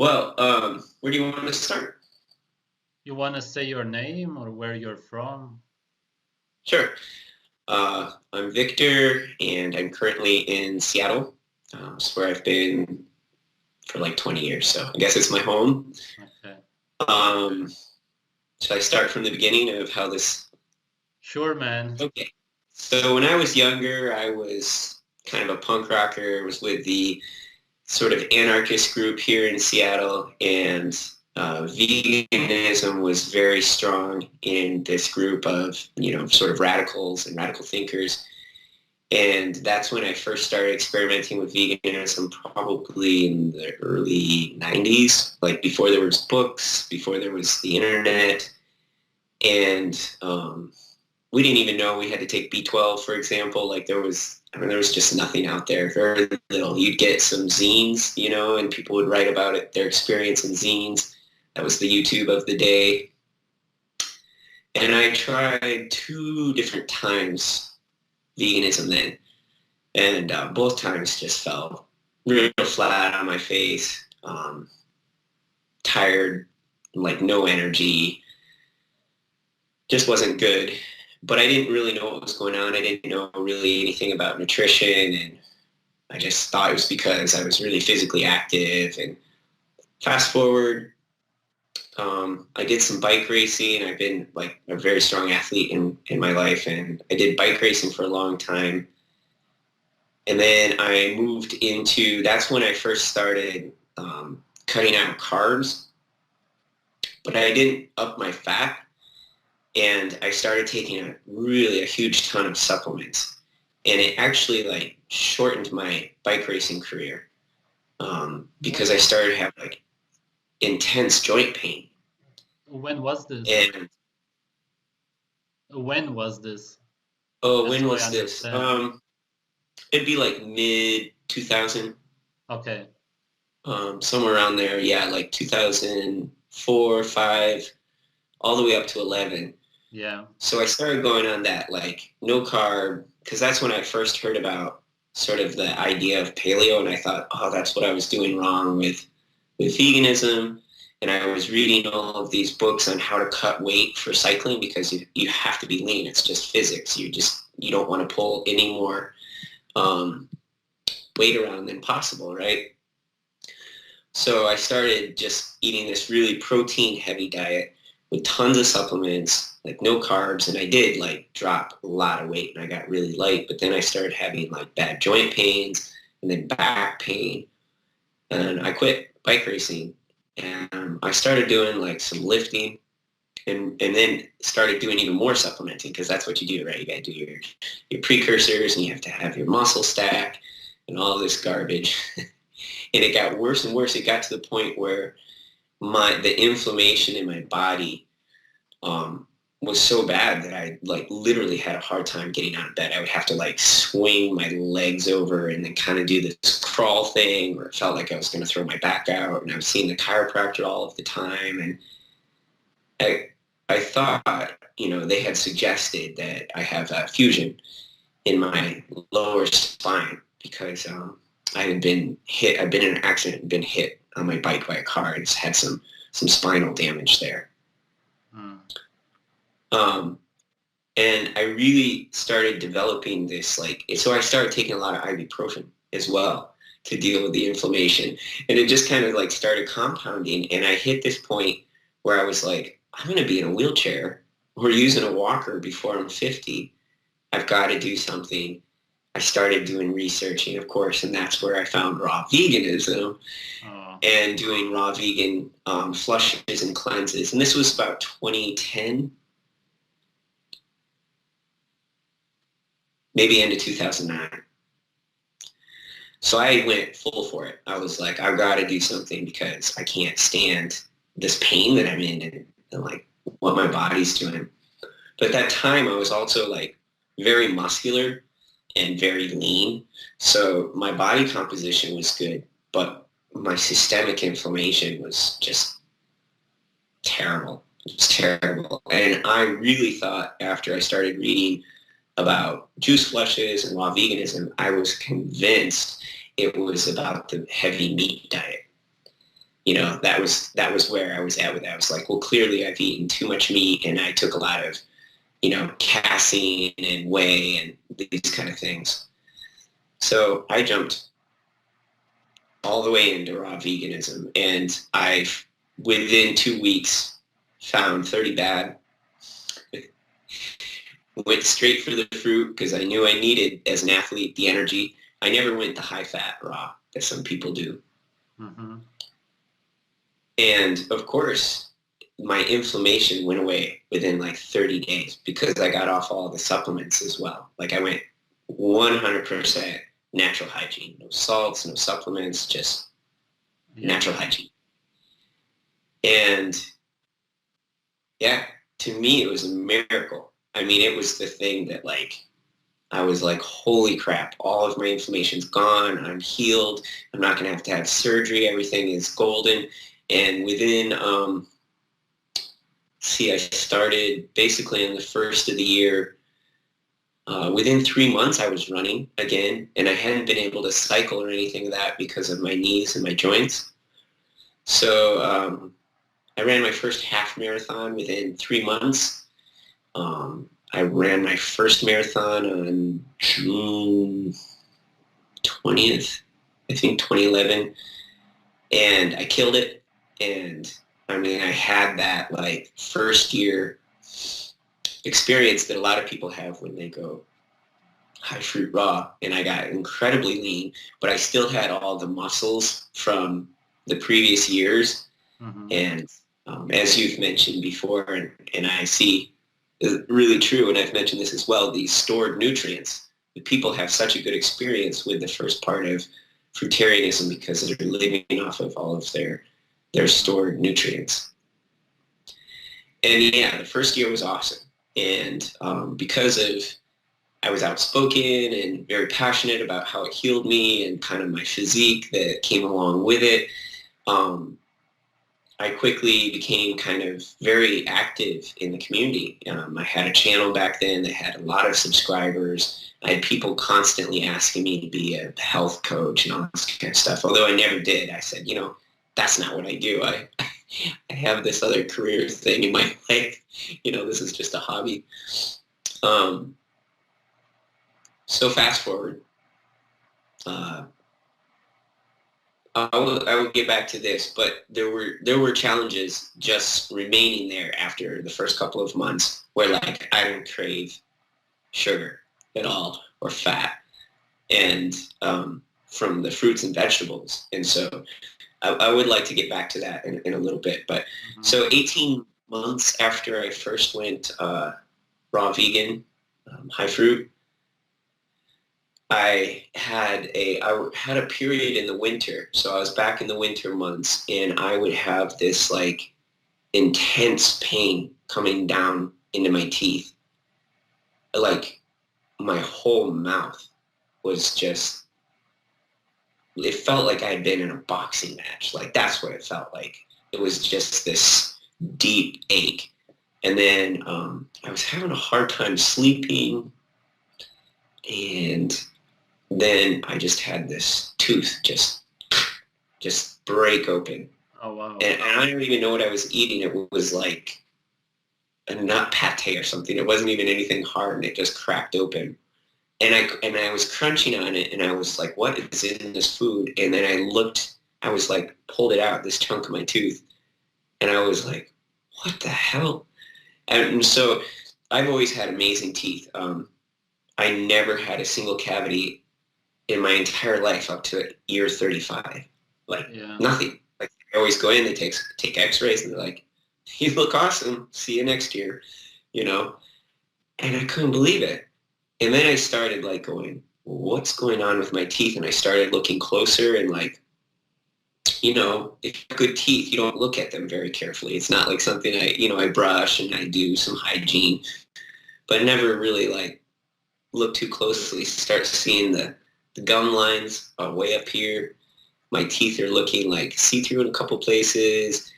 Well, where do you want to start? You want to say your name or where you're from? Sure. I'm Victor, and I'm currently in Seattle. It's where I've been for like 20 years, so I guess it's my home. Okay. Um, should I start from the beginning of how this? Sure, man. Okay. So when I was younger, I was kind of a punk rocker. I was with the sort of anarchist group here in Seattle, and veganism was very strong in this group of, sort of radicals and radical thinkers. And that's when I first started experimenting with veganism, probably in the early 90s, like before there was books, before there was the internet. And we didn't even know we had to take B12, for example. Like there was just nothing out there, very little. You'd get some zines, and people would write about it, their experience in zines. That was the YouTube of the day. And I tried two different times veganism then. And both times just fell real flat on my face, tired, like no energy, just wasn't good. But I didn't really know what was going on. I didn't know really anything about nutrition, and I just thought it was because I was really physically active. And fast forward, I did some bike racing. I've been like a very strong athlete in my life, and I did bike racing for a long time. And then I moved into, that's when I first started cutting out carbs, but I didn't up my fat. And I started taking a huge ton of supplements. And it actually like shortened my bike racing career because I started having like intense joint pain. When was this? And When was this? oh, Just when so I was this? understand. It'd be like mid 2000, Okay. somewhere around there. Yeah, like 2004, 5, all the way up to 11. Yeah. So I started going on that like no carb because that's when I first heard about sort of the idea of paleo, and I thought, oh, that's what I was doing wrong with veganism. And I was reading all of these books on how to cut weight for cycling because you have to be lean. It's just physics. You don't want to pull any more um, weight around than possible, right? So I started just eating this really protein heavy diet with tons of supplements, like no carbs, and I did like drop a lot of weight and I got really light, but then I started having like bad joint pains and then back pain, and I quit bike racing, and I started doing like some lifting, and then started doing even more supplementing because that's what you do, right? You got to do your precursors, and you have to have your muscle stack and all this garbage. And it got worse and worse. It got to the point where the inflammation in my body was so bad that I like literally had a hard time getting out of bed. I would have to like swing my legs over and then kind of do this crawl thing where it felt like I was going to throw my back out. And I was seeing the chiropractor all of the time. And I, I thought, they had suggested that I have a fusion in my lower spine because I had been hit. I'd been in an accident and been hit on my bike by a car. I just had some spinal damage there. Mm. Um, and I really started developing this so I started taking a lot of ibuprofen as well to deal with the inflammation. And it just kind of like started compounding. And I hit this point where I was like, I'm going to be in a wheelchair or using a walker before I'm 50. I've got to do something. I started doing researching, of course, and that's where I found raw veganism Oh. and doing raw vegan flushes and cleanses. And this was about 2010, maybe into 2009. So I went full for it. I was like, I've got to do something because I can't stand this pain that I'm in and like what my body's doing. But at that time, I was also like very muscular and very lean. So my body composition was good, but my systemic inflammation was just terrible. It was terrible. And I really thought after I started reading about juice flushes and raw veganism, I was convinced it was about the heavy meat diet. that was where I was at with that. I was like, well, clearly I've eaten too much meat and I took a lot of, casein and whey and these kind of things. So I jumped all the way into raw veganism, and I've, within 2 weeks, found 30 bad. Went straight for the fruit because I knew I needed, as an athlete, the energy. I never went the high fat raw as some people do. Mm-hmm. And of course, my inflammation went away within like 30 days because I got off all the supplements as well. Like I went 100% natural hygiene, no salts, no supplements, just natural hygiene. And yeah, to me, it was a miracle. I mean, it was the thing that like, I was like, holy crap, all of my inflammation's gone. I'm healed. I'm not going to have surgery. Everything is golden. And within, I started basically in the first of the year. Within 3 months, I was running again, and I hadn't been able to cycle or anything of that because of my knees and my joints. So I ran my first half marathon within 3 months. I ran my first marathon on June 20th, I think 2011, and I killed it. And I mean, I had that like first year experience that a lot of people have when they go high fruit raw, and I got incredibly lean, but I still had all the muscles from the previous years. Mm-hmm. And as you've mentioned before, and I see is really true, and I've mentioned this as well, these stored nutrients. People have such a good experience with the first part of fruitarianism because they're living off of all of their stored nutrients. And yeah, the first year was awesome. And because of, I was outspoken and very passionate about how it healed me and kind of my physique that came along with it, I quickly became kind of very active in the community. I had a channel back then that had a lot of subscribers. I had people constantly asking me to be a health coach and all this kind of stuff. Although I never did. I said, that's not what I do. I have this other career thing in my life. This is just a hobby. So fast forward. I will get back to this, but there were challenges just remaining there after the first couple of months where like I don't crave sugar at all or fat, and from the fruits and vegetables. And so I would like to get back to that in a little bit. But so 18 months after I first went raw vegan, high fruit, I had a period in the winter. So I was back in the winter months, and I would have this like intense pain coming down into my teeth. Like my whole mouth was just, it felt like I had been in a boxing match. Like that's what it felt like. It was just this deep ache. And then I was having a hard time sleeping, and then I just had this tooth just break open. Oh, wow. And I don't even know what I was eating. It was like a nut pate or something. It wasn't even anything hard, and it just cracked open. And I was crunching on it, and I was like, what is in this food? And then I was like, pulled it out, this chunk of my tooth. And I was like, what the hell? And so I've always had amazing teeth. I never had a single cavity in my entire life up to year 35. Like nothing. Like I always go in, they take x-rays, and they're like, you look awesome. See you next year, And I couldn't believe it. And then I started like going, what's going on with my teeth? And I started looking closer, and like, if you have good teeth, you don't look at them very carefully. It's not like something I brush and I do some hygiene, but never really like look too closely. Start seeing the gum lines are way up here. My teeth are looking like see-through in a couple places,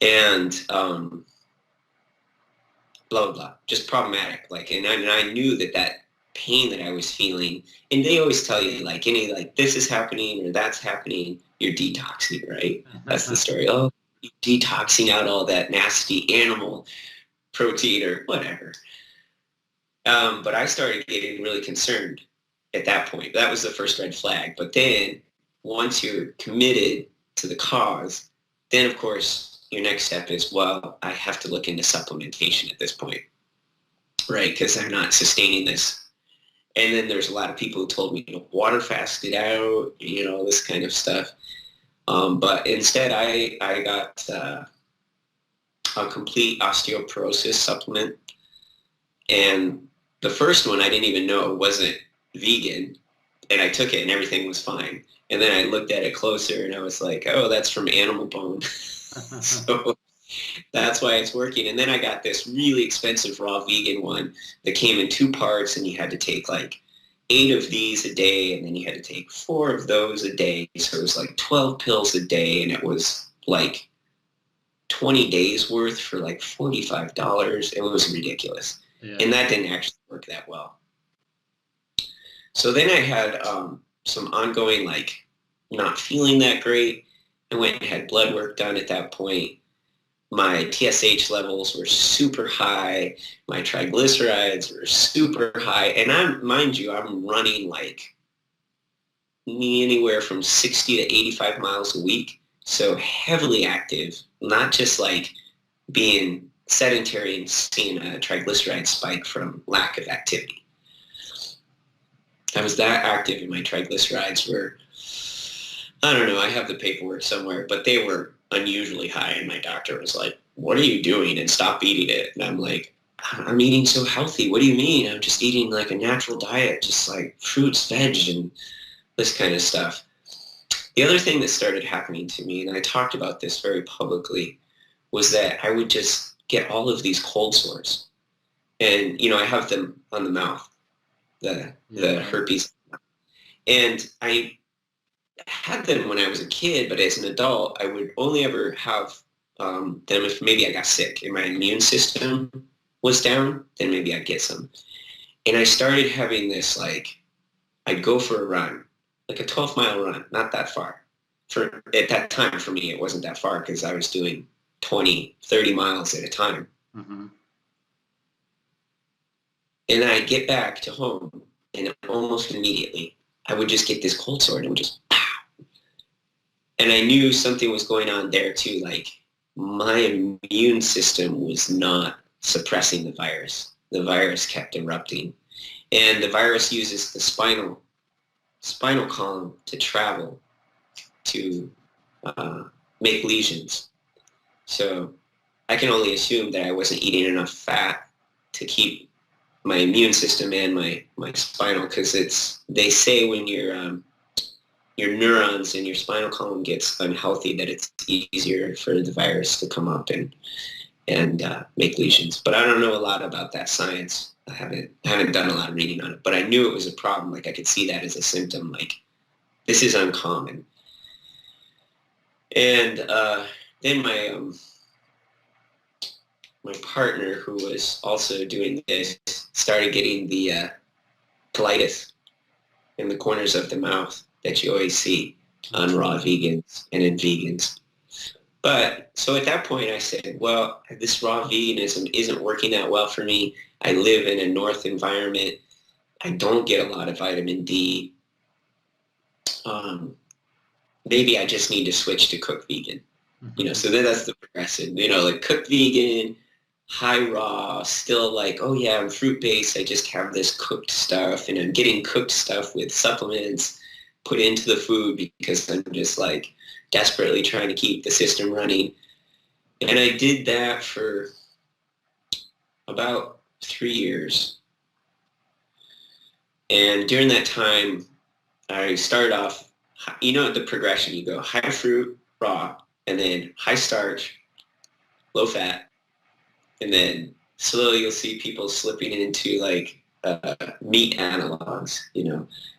and blah, blah, blah. Just problematic. Like, and I knew that pain that I was feeling, and they always tell you like this is happening or that's happening, you're detoxing, right? That's the story. Oh, you're detoxing out all that nasty animal protein or whatever. But I started getting really concerned at that point. That was the first red flag. But then once you're committed to the cause, then of course your next step is, well, I have to look into supplementation at this point, right? Because I'm not sustaining this. And then there's a lot of people who told me, water fast it out, this kind of stuff. But instead I got a complete osteoporosis supplement. And the first one I didn't even know wasn't vegan, and I took it and everything was fine. And then I looked at it closer and I was like, oh, that's from animal bone. So that's why it's working. And then I got this really expensive raw vegan one that came in 2 parts, and you had to take like 8 of these a day, and then you had to take 4 of those a day. So it was like 12 pills a day, and it was like 20 days worth for like $45. It was ridiculous. Yeah. And that didn't actually work that well. So then I had some ongoing, like, not feeling that great. I went and had blood work done at that point. My TSH levels were super high. My triglycerides were super high. And mind you, I'm running like anywhere from 60 to 85 miles a week. So heavily active, not just like being sedentary and seeing a triglyceride spike from lack of activity. I was that active, and my triglycerides were, I don't know, I have the paperwork somewhere, but they were unusually high, and my doctor was like, what are you doing? And stop eating it. And I'm like, I'm eating so healthy. What do you mean? I'm just eating like a natural diet, just like fruits, veg, and this kind of stuff. The other thing that started happening to me, and I talked about this very publicly, was that I would just get all of these cold sores. And, I have them on the mouth, the herpes. And I had them when I was a kid, but as an adult, I would only ever have them if maybe I got sick and my immune system was down, then maybe I'd get some. And I started having this, like, I'd go for a run, like a 12-mile run, not that far. At that time, for me, it wasn't that far because I was doing 20, 30 miles at a time. Mm-hmm. And then I'd get back to home, and almost immediately, I would just get this cold sore, and it would just pow. And I knew something was going on there too. Like, my immune system was not suppressing the virus. The virus kept erupting. And the virus uses the spinal column to travel, to make lesions. So I can only assume that I wasn't eating enough fat to keep my immune system and my spinal, because they say when your neurons in your spinal column gets unhealthy, that it's easier for the virus to come up and make lesions. But I don't know a lot about that science. I haven't done a lot of reading on it, but I knew it was a problem. Like, I could see that as a symptom. Like, this is uncommon. And then my partner, who was also doing this, started getting the colitis in the corners of the mouth that you always see on raw vegans and in vegans. But so at that point I said, well, this raw veganism isn't working that well for me. I live in a north environment. I don't get a lot of vitamin D. Maybe I just need to switch to cooked vegan. Mm-hmm. So then that's the progressive, like cooked vegan, high raw, still like, oh yeah, I'm fruit-based. I just have this cooked stuff, and I'm getting cooked stuff with supplements put into the food because I'm just like desperately trying to keep the system running. And I did that for about 3 years. And during that time, I started off, the progression, you go high fruit, raw, and then high starch, low fat, and then slowly you'll see people slipping into like meat analogs,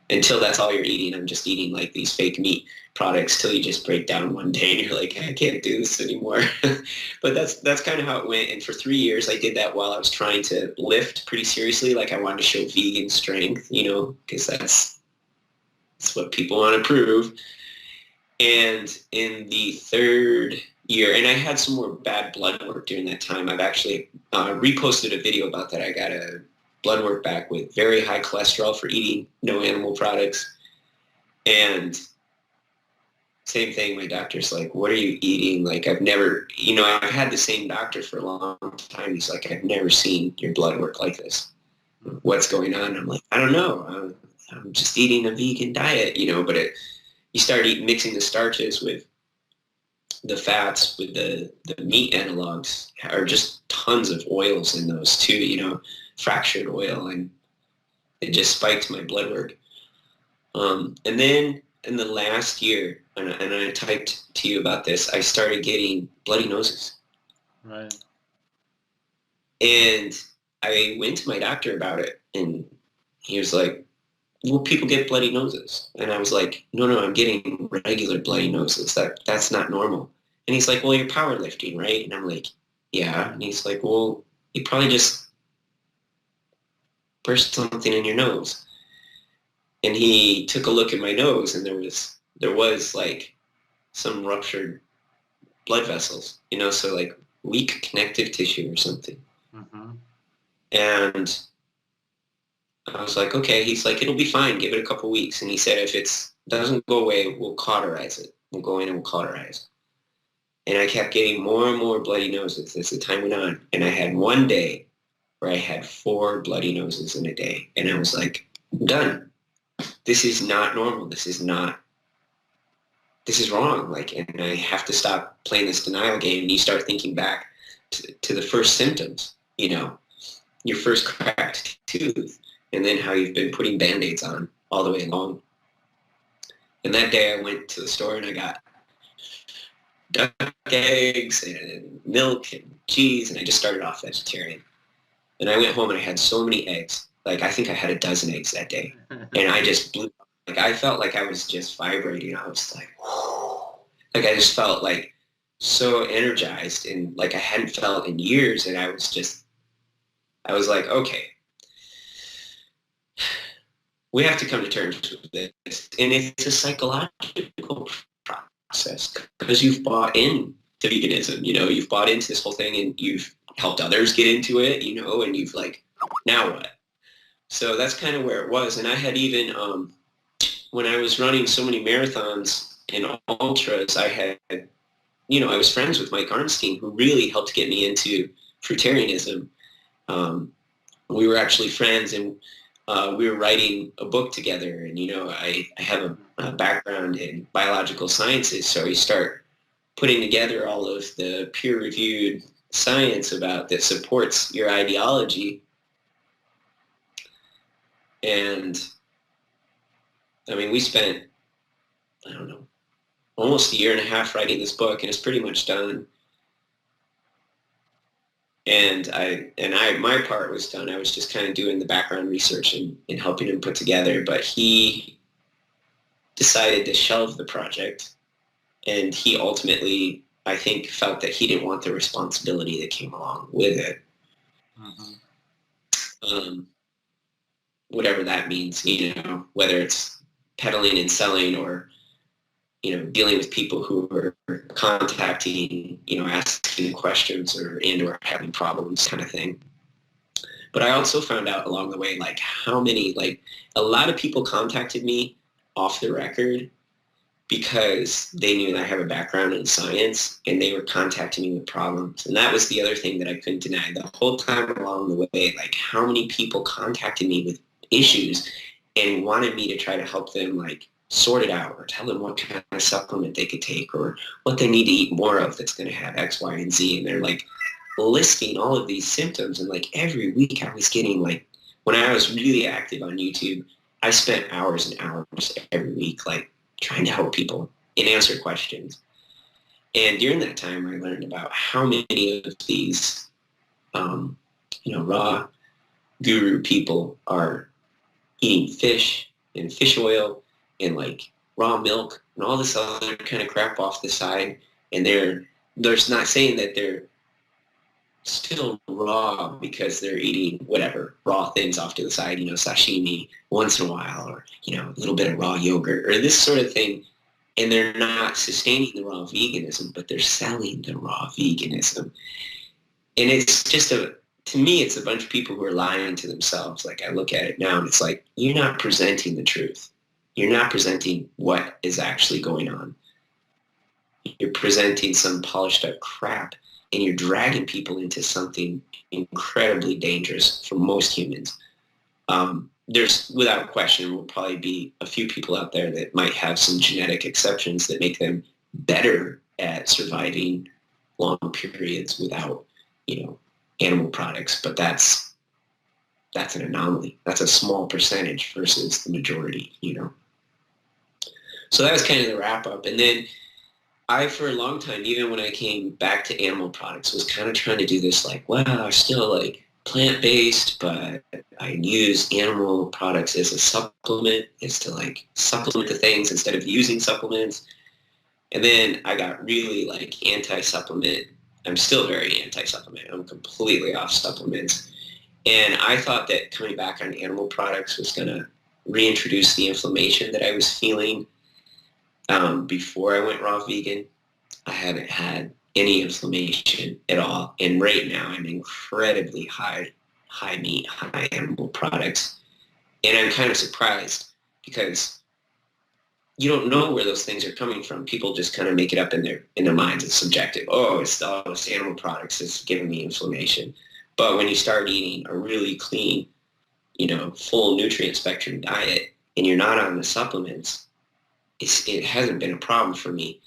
until that's all you're eating. I'm just eating like these fake meat products till you just break down one day and you're like, I can't do this anymore. But that's kind of how it went. And for 3 years, I did that while I was trying to lift pretty seriously. Like, I wanted to show vegan strength, because that's what people want to prove. And in the third year, and I had some more bad blood work during that time. I've actually reposted a video about that. I got a blood work back with very high cholesterol for eating no animal products. And same thing, my doctor's like, what are you eating? Like, I've never, I've had the same doctor for a long time. He's like, I've never seen your blood work like this. What's going on? I'm like, I don't know. I'm just eating a vegan diet, but you start mixing the starches with the fats, with the meat analogs, are just tons of oils in those too, fractured oil, and it just spiked my blood work. And then in the last year, and I typed to you about this, I started getting bloody noses. Right. And I went to my doctor about it, and he was like, well, people get bloody noses. And I was like, no, I'm getting regular bloody noses. That's not normal. And he's like, well, you're powerlifting, right? And I'm like, yeah. And he's like, well, you probably just burst something in your nose. And he took a look at my nose, and there was like some ruptured blood vessels, so like weak connective tissue or something. Mm-hmm. And I was like, okay. He's like, it'll be fine. Give it a couple weeks. And he said, if it doesn't go away, we'll cauterize it. We'll go in and we'll cauterize. And I kept getting more and more bloody noses as the time went on. And I had one day where I had 4 bloody noses in a day. And I was like, I'm done. This is not normal. This is wrong. Like, and I have to stop playing this denial game. And you start thinking back to the first symptoms, your first cracked tooth, and then how you've been putting Band-Aids on all the way along. And that day I went to the store and I got duck eggs and milk and cheese, and I just started off vegetarian. And I went home and I had so many eggs. Like, I think I had a dozen eggs that day. And I just blew, like, I felt like I was just vibrating. I was like, whoa. Like, I just felt like so energized, and like I hadn't felt in years. And I was like, okay, we have to come to terms with this. And it's a psychological process, because you've bought into veganism, you've bought into this whole thing, and you've helped others get into it, and you've like, now what? So that's kind of where it was. And I had even, when I was running so many marathons and ultras, I was friends with Mike Arnstein, who really helped get me into fruitarianism. We were actually friends, and we were writing a book together. And, I have a background in biological sciences, so you start putting together all of the peer-reviewed science that supports your ideology. And I mean, we spent, I don't know, almost a year and a half writing this book, and it's pretty much done. And my part was done. I was just kind of doing the background research and helping him put together. But he decided to shelve the project, and he ultimately, I think, felt that he didn't want the responsibility that came along with it. Mm-hmm. Whatever that means, whether it's peddling and selling, or, dealing with people who are contacting, asking questions or having problems, kind of thing. But I also found out along the way, like, how many, like, a lot of people contacted me off the record because they knew that I have a background in science, and they were contacting me with problems. And that was the other thing that I couldn't deny. The whole time along the way, like, how many people contacted me with issues and wanted me to try to help them, like, sort it out, or tell them what kind of supplement they could take, or what they need to eat more of that's going to have X, Y, and Z. And they're like listing all of these symptoms. And like every week I was getting, like, when I was really active on YouTube, I spent hours and hours every week, like, trying to help people and answer questions. And during that time, I learned about how many of these, raw guru people are eating fish and fish oil and like raw milk and all this other kind of crap off the side. And they're not saying that they're still raw because they're eating whatever raw things off to the side, sashimi once in a while, or, a little bit of raw yogurt or this sort of thing. and they're not sustaining the raw veganism, but they're selling the raw veganism. And it's just to me, it's a bunch of people who are lying to themselves. Like, I look at it now and it's like, you're not presenting the truth. You're not presenting what is actually going on. You're presenting some polished up crap, and you're dragging people into something incredibly dangerous for most humans. There's, without question, will probably be a few people out there that might have some genetic exceptions that make them better at surviving long periods without, animal products. But that's an anomaly. That's a small percentage versus the majority. So that was kind of the wrap up. And then I, for a long time, even when I came back to animal products, was kind of trying to do this like, wow, I'm still like plant-based, but I use animal products as a supplement, is to like supplement the things instead of using supplements. And then I got really like anti-supplement. I'm still very anti-supplement. I'm completely off supplements. And I thought that coming back on animal products was going to reintroduce the inflammation that I was feeling before I went raw vegan. I haven't had any inflammation at all. And right now I'm incredibly high meat, high animal products. And I'm kind of surprised because you don't know where those things are coming from. People just kind of make it up in their minds. It's subjective. Oh, it's all this animal products that's giving me inflammation. But when you start eating a really clean, full nutrient spectrum diet, and you're not on the supplements, it hasn't been a problem for me.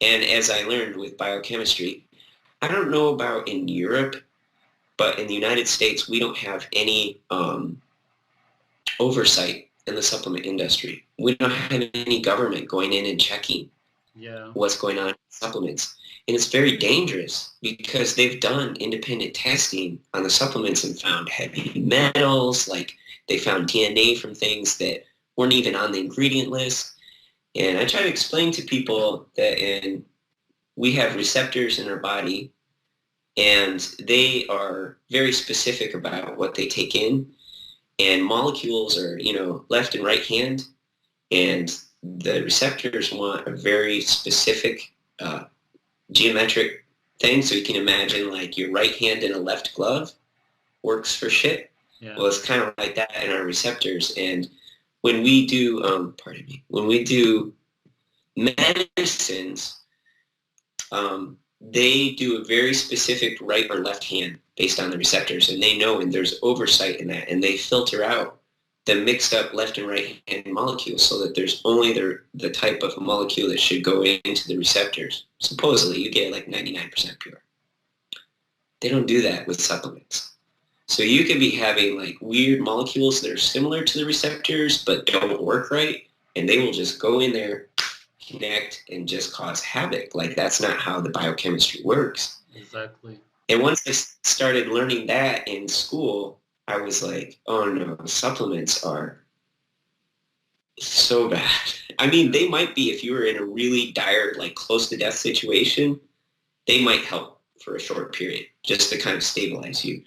And as I learned with biochemistry, I don't know about in Europe, but in the United States, we don't have any oversight in the supplement industry. We don't have any government going in and checking what's going on with supplements. And it's very dangerous because they've done independent testing on the supplements and found heavy metals, like they found DNA from things that weren't even on the ingredient list. And I try to explain to people that we have receptors in our body, and they are very specific about what they take in. And molecules are, left and right hand, and the receptors want a very specific geometric thing. So you can imagine like your right hand in a left glove works for shit. Yeah. Well, it's kind of like that in our receptors. And when we do, when we do medicines, they do a very specific right or left hand based on the receptors, and they know, and there's oversight in that, and they filter out the mixed up left and right hand molecules so that there's only the type of molecule that should go into the receptors. Supposedly, you get like 99% pure. They don't do that with supplements. So you could be having like weird molecules that are similar to the receptors but don't work right, and they will just go in there, connect, and just cause havoc. Like, that's not how the biochemistry works. Exactly. And once I started learning that in school, I was like, oh no, supplements are so bad. I mean, they might be, if you were in a really dire, like close to death situation, they might help for a short period just to kind of stabilize you.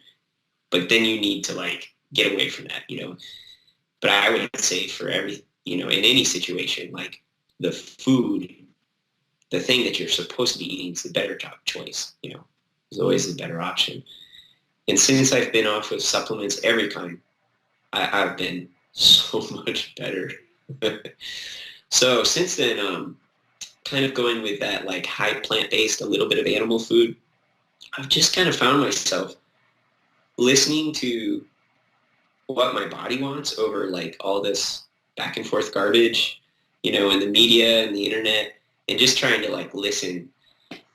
But then you need to like get away from that, But I would say for every, in any situation, like the food, the thing that you're supposed to be eating is the better choice, It's always the better option. And since I've been off with supplements, every kind, I've been so much better. So since then, kind of going with that like high plant-based, a little bit of animal food, I've just kind of found myself listening to what my body wants over like all this back and forth garbage, in the media and the internet, and just trying to like listen.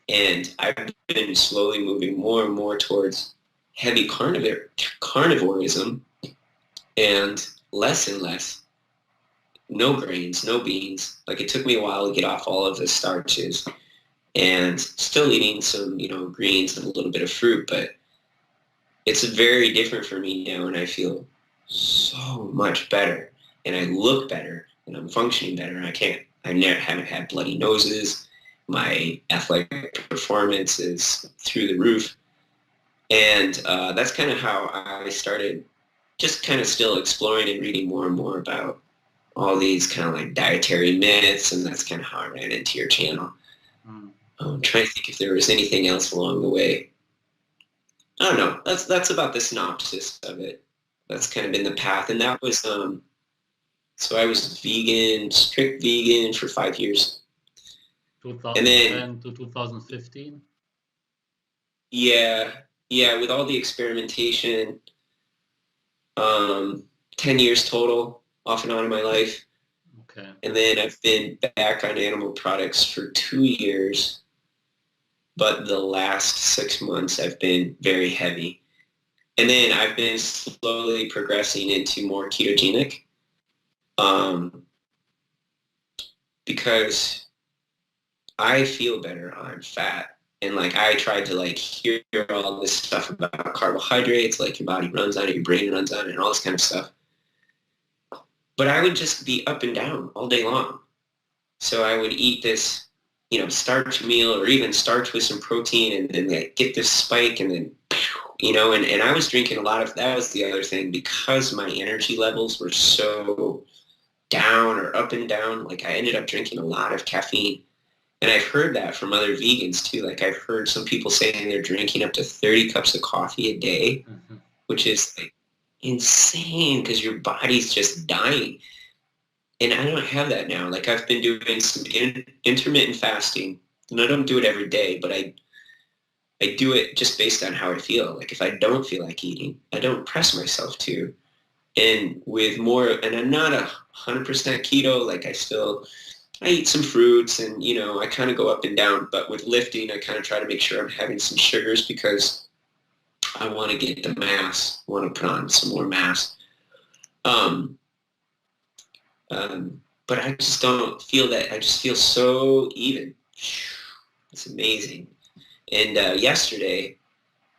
And I've been slowly moving more and more towards heavy carnivorism and less no grains, no beans. Like, it took me a while to get off all of the starches, and still eating some, greens and a little bit of fruit, but it's very different for me now, and I feel so much better, and I look better, and I'm functioning better. I haven't had bloody noses. My athletic performance is through the roof. And that's kind of how I started just kind of still exploring and reading more and more about all these kind of like dietary myths, and that's kind of how I ran into your channel. Mm. I'm trying to think if there was anything else along the way. I don't know. That's about the synopsis of it. That's kind of been the path, and that was so I was vegan, strict vegan for 5 years, and then 2010 to 2015. yeah, yeah, with all the experimentation, um, 10 years total, off and on in my life. Okay. And then I've been back on animal products for 2 years, but the last 6 months I've been very heavy. And then I've been slowly progressing into more ketogenic, um, because I feel better on fat. And like I tried to like hear all this stuff about carbohydrates, like your body runs on it, your brain runs on it, and all this kind of stuff. But I would just be up and down all day long. So I would eat this, starch meal or even starch with some protein and then like, get this spike and then, and I was drinking a lot of, that was the other thing, because my energy levels were so down or up and down, like I ended up drinking a lot of caffeine. And I've heard that from other vegans too. Like I've heard some people saying they're drinking up to 30 cups of coffee a day, Mm-hmm. which is like insane because your body's just dying. And I don't have that now. Like I've been doing some intermittent fasting, and I don't do it every day, but I do it just based on how I feel. Like if I don't feel like eating, I don't press myself to. And with more, and I'm not 100% keto. Like I eat some fruits, and I kind of go up and down. But with lifting, I kind of try to make sure I'm having some sugars because I want to get the mass. I want to put on some more mass. Um, but I just don't feel that. I just feel so even. It's amazing. And yesterday,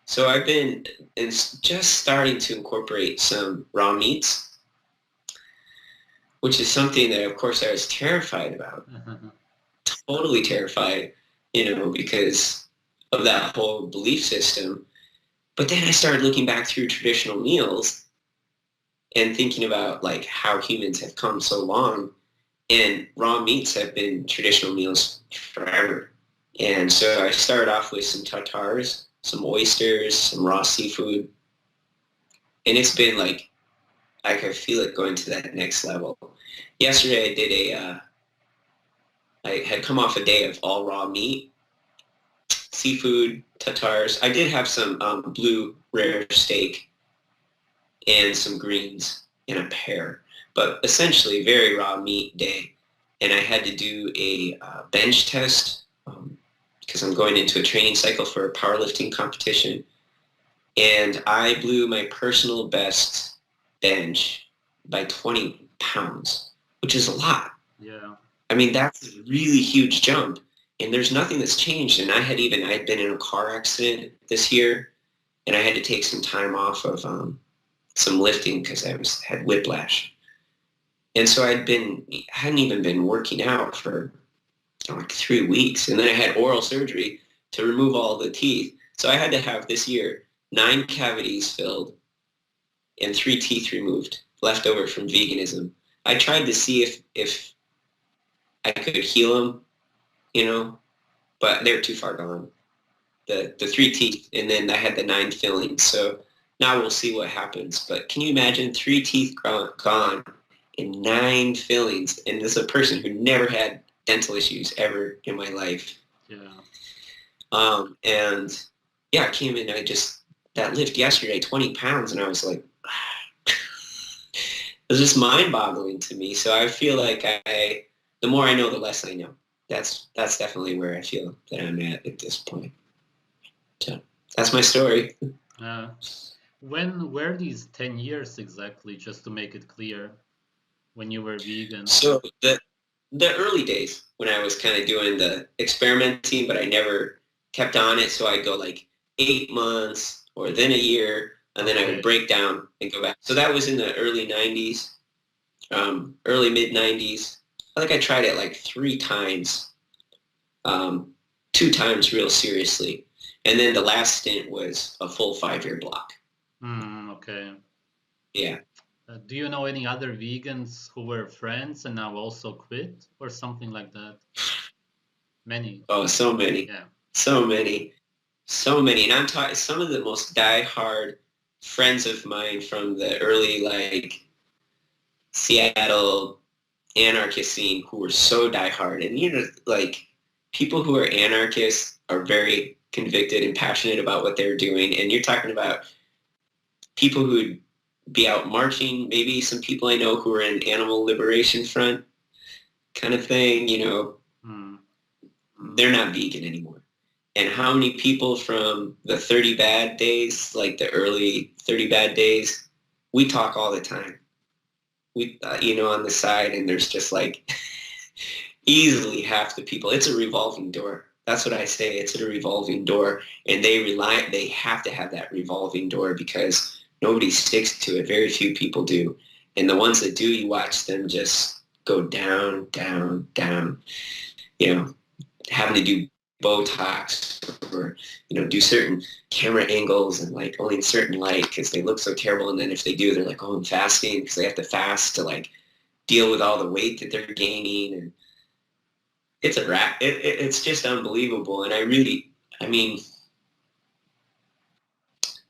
so I've been just starting to incorporate some raw meats, which is something that, of course, I was terrified about. Mm-hmm. Totally terrified, because of that whole belief system. But then I started looking back through traditional meals and thinking about like how humans have come so long, and raw meats have been traditional meals forever. And so I started off with some tartars, some oysters, some raw seafood, and it's been like I can feel it going to that next level. Yesterday I did I had come off a day of all raw meat, seafood, tartars. I did have some blue rare steak and some greens and a pear, but essentially very raw meat day. And I had to do a bench test because I'm going into a training cycle for a powerlifting competition. And I blew my personal best bench by 20 pounds, which is a lot. Yeah. I mean, that's a really huge jump. And there's nothing that's changed. And I had been in a car accident this year, and I had to take some time off of some lifting because had whiplash. And so hadn't even been working out for like 3 weeks. And then I had oral surgery to remove all the teeth. So I had to have this year 9 cavities filled and 3 teeth removed, left over from veganism. I tried to see if I could heal them, but they were too far gone. The 3 teeth, and then I had the 9 fillings. So now we'll see what happens. But can you imagine 3 teeth gone and 9 fillings? And this is a person who never had dental issues ever in my life. Yeah. And yeah, I came in, that lift yesterday, 20 pounds, and I was like, it was just mind-boggling to me. So I feel like the more I know, the less I know. That's definitely where I feel that I'm at this point. So that's my story. When were these 10 years exactly, just to make it clear, when you were vegan? So the early days when I was kind of doing the experimenting, but I never kept on it. So I'd go like 8 months or then a year, and then I would break down and go back. So that was in the early 90s, early mid 90s. I think I tried it like 3 times, 2 times real seriously. And then the last stint was a full 5-year block. Okay. Yeah. Do you know any other vegans who were friends and now also quit or something like that? Many. Oh, so many, Yeah. so many, so many. And I'm talking some of the most die-hard friends of mine from the early like Seattle anarchist scene who were so die-hard. And like people who are anarchists are very convicted and passionate about what they're doing. And you're talking about people who'd be out marching, maybe some people I know who are in animal liberation front kind of thing, Mm. they're not vegan anymore. And how many people from the 30 bad days, like the early 30 bad days, we talk all the time. We, on the side, and there's just like easily half the people. It's a revolving door. That's what I say. It's a revolving door, and they have to have that revolving door because nobody sticks to it. Very few people do. And the ones that do, you watch them just go down, down, down, having to do Botox or, do certain camera angles and like only in certain light because they look so terrible. And then if they do, they're like, oh, I'm fasting because they have to fast to like deal with all the weight that they're gaining. And it's a wrap. It's just unbelievable. And I mean,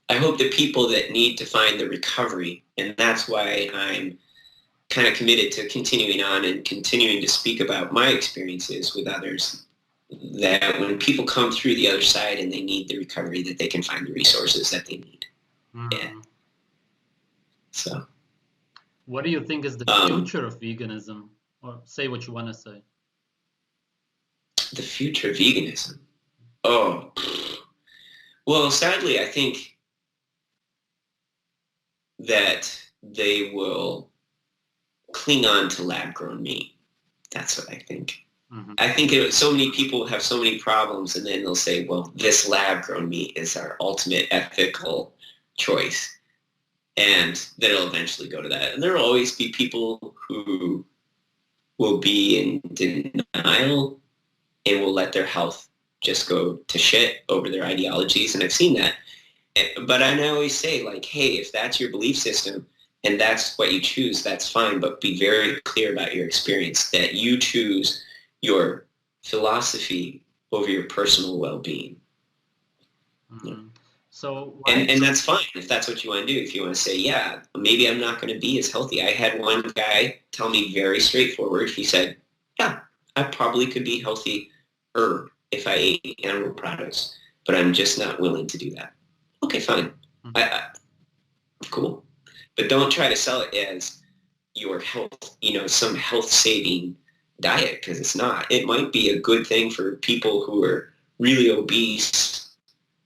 I hope the people that need to find the recovery, and that's why I'm kind of committed to continuing on and continuing to speak about my experiences with others, that when people come through the other side and they need the recovery, that they can find the resources that they need. Yeah. Mm. So, What do you think is the um, future of veganism? Or say what you want to say. the future of veganism. Oh, well, sadly, I think that they will cling on to lab-grown meat. That's what I think. Mm-hmm. I think so many people have so many problems, and then they'll say, well, this lab-grown meat is our ultimate ethical choice. And then it'll eventually go to that. And there will always be people who will be in denial and will let their health just go to shit over their ideologies. And I've seen that. But I always say, like, hey, if that's your belief system and that's what you choose, that's fine. But be very clear about your experience, that you choose your philosophy over your personal well-being. Mm-hmm. So why? And that's fine if that's what you want to do. If you want to say, yeah, maybe I'm not going to be as healthy. I had one guy tell me very straightforward. He said, yeah, I probably could be healthier if I ate animal products, but I'm just not willing to do that. Okay, fine. Cool. But don't try to sell it as your health, some health-saving diet, because it's not. It might be a good thing for people who are really obese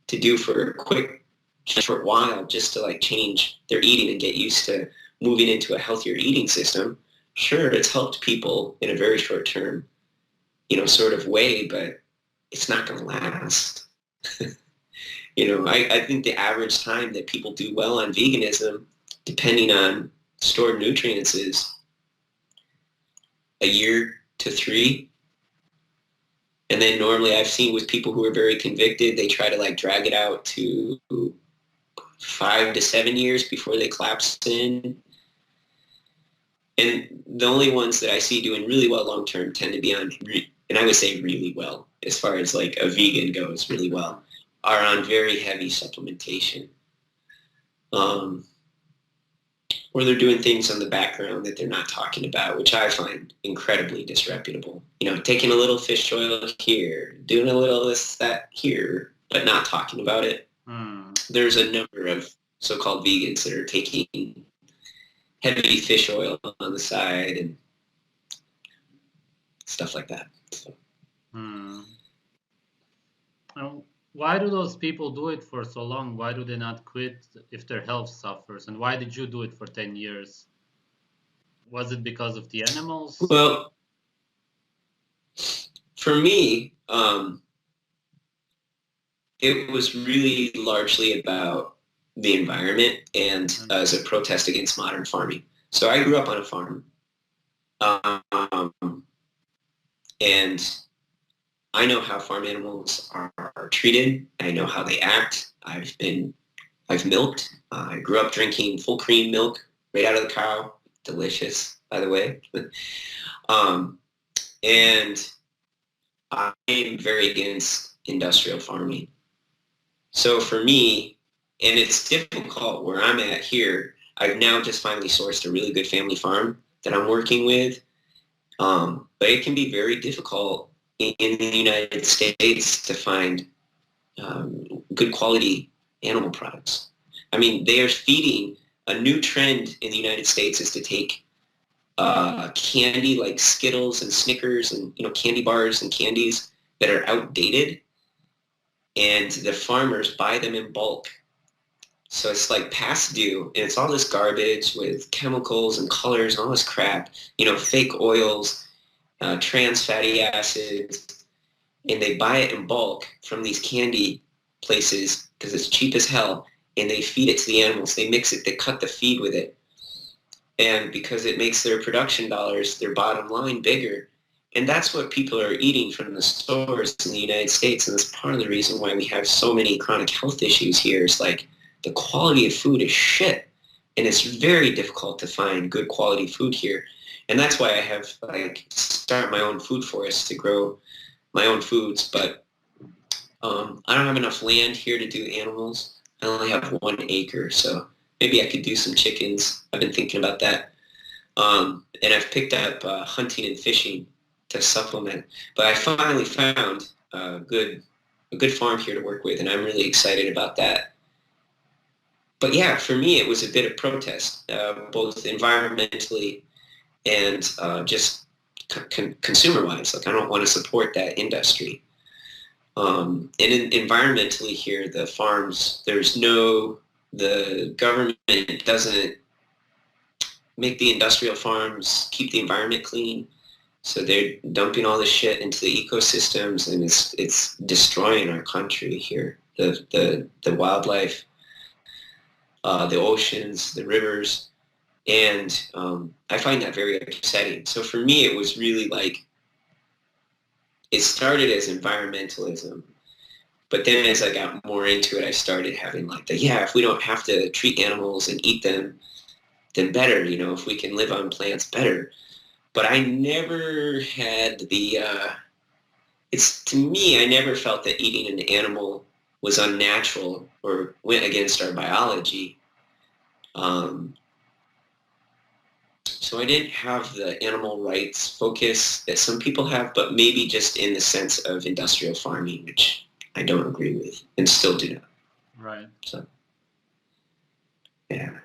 to do for a quick, short while, just to like change their eating and get used to moving into a healthier eating system. Sure, it's helped people in a very short term, sort of way, but it's not going to last. I think the average time that people do well on veganism, depending on stored nutrients, is a year to 3. And then normally I've seen with people who are very convicted, they try to like drag it out to 5 to 7 years before they collapse in. And the only ones that I see doing really well long term tend to be on, and I would say really well, as far as like a vegan goes, really well, are on very heavy supplementation. Or they're doing things on the background that they're not talking about, which I find incredibly disreputable. Taking a little fish oil here, doing a little this, that here, but not talking about it. There's a number of so-called vegans that are taking heavy fish oil on the side and stuff like that. So. Why do those people do it for so long? Why do they not quit if their health suffers? And why did you do it for 10 years? Was it because of the animals? Well, for me, it was really largely about the environment and as a protest against modern farming. So I grew up on a farm, and I know how farm animals are treated. I know how they act. I've milked. I grew up drinking full cream milk right out of the cow. Delicious, by the way. um, and I am very against industrial farming. So for me, and it's difficult where I'm at here, I've now just finally sourced a really good family farm that I'm working with. But it can be very difficult in the United States to find good quality animal products. I mean, they are feeding a new trend in the United States is to take candy like Skittles and Snickers and candy bars and candies that are outdated, and the farmers buy them in bulk. So it's like past due, and it's all this garbage with chemicals and colors and all this crap, fake oils, trans fatty acids, and they buy it in bulk from these candy places because it's cheap as hell, and they feed it to the animals. They mix it, they cut the feed with it, and because it makes their production dollars, their bottom line bigger. And that's what people are eating from the stores in the United States, and that's part of the reason why we have so many chronic health issues here. Is like the quality of food is shit, and it's very difficult to find good quality food here. And that's why I have start my own food forest to grow my own foods. But I don't have enough land here to do animals. I only have 1 acre, so maybe I could do some chickens. I've been thinking about that. And I've picked up hunting and fishing to supplement. But I finally found a good farm here to work with, and I'm really excited about that. But yeah, for me, it was a bit of protest, both environmentally and just consumer-wise. Like, I don't want to support that industry. And environmentally here, the farms, the government doesn't make the industrial farms keep the environment clean. So they're dumping all this shit into the ecosystems, and it's destroying our country here. The wildlife, the oceans, the rivers, and I find that very upsetting. So for me, it was really it started as environmentalism, but then as I got more into it, I started having if we don't have to treat animals and eat them, then better, if we can live on plants, better. But I never had to me, I never felt that eating an animal was unnatural or went against our biology. So I didn't have the animal rights focus that some people have, but maybe just in the sense of industrial farming, which I don't agree with and still do not. Right. So, yeah.